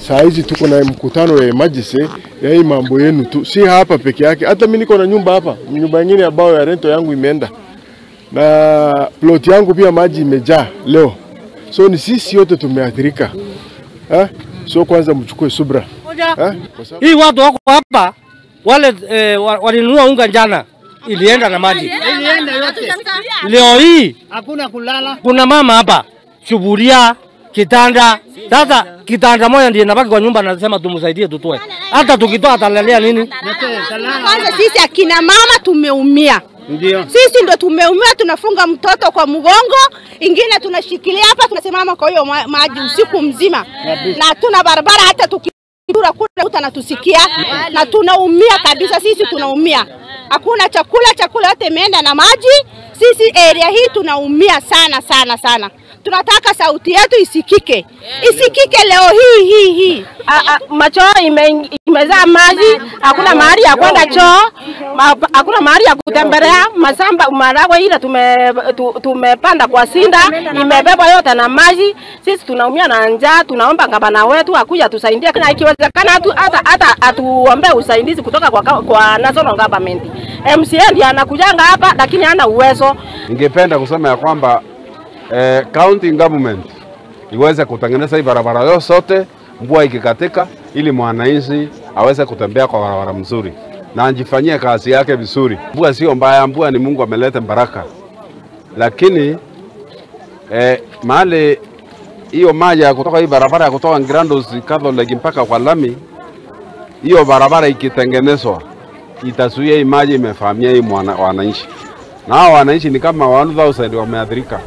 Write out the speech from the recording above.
Saa hizi tuko na mkutano ya emergency ya hii mambo yenu tu. Si hapa peke yake. Hata mimi niko na nyumba hapa. Nyumba nyingine ambayo ya rento yangu imeenda. Na plot yangu pia maji imejaa leo. So ni sisi yote tumeathirika. So kwanza mchukue subra. Hii watu wako hapa wale walinunua unga jana ilienda na maji. Ilienda yote. Leo hii hakuna kulala. Kuna mama hapa suburia, kitanda. Sasa kitanda moja ndiye nabaki kwa nyumba, anasema tumsaidie tutoe. Hata tukitoa atalalia nini? Kwanza sisi akina mama tumeumia. Ndio. Sisi ndo tumeumia, tunafunga mtoto kwa mgongo, ingine tunashikilia hapa tunasimama kwa hiyo maji usiku mzima. Na tuna barabara hata tukidura kule utanatusikia na tunaumia kabisa, sisi tunaumia. Hakuna chakula yote imeenda na maji. Sisi area hii tunaumia sana. Tunataka sauti yetu isikike. Isikike leo hii. Macho imezaa maji, hakuna mahali ya kwenda choo, hakuna mahali ya kutembelea, masamba maragwe ile tumepanda kwa sinda imebebwa yote na maji. Sisi tunaumia na njaa, tunaomba gavana wetu akuja tusaidie, na ikiwezekana hata atuombe usaidizi kutoka kwa national government. MCA ndiye anakujanga hapa lakini hana uwezo. Ningependa kusema ya kwamba county government iweze kutengeneza hii barabara yote mvua ikikatika, ili mwananchi aweze kutembea kwa barabara mzuri na anjifanyie kazi yake vizuri. Mvua sio mbaya, mvua ni Mungu ameleta baraka. Lakini mahali hiyo maji ya kutoka hii barabara ya kutoka Grandos Catholic mpaka kwa lami, hiyo barabara ikitengenezwa itazuia hii maji imefahamia hii wananchi. Na hao wananchi ni kama 1000 wameathirika.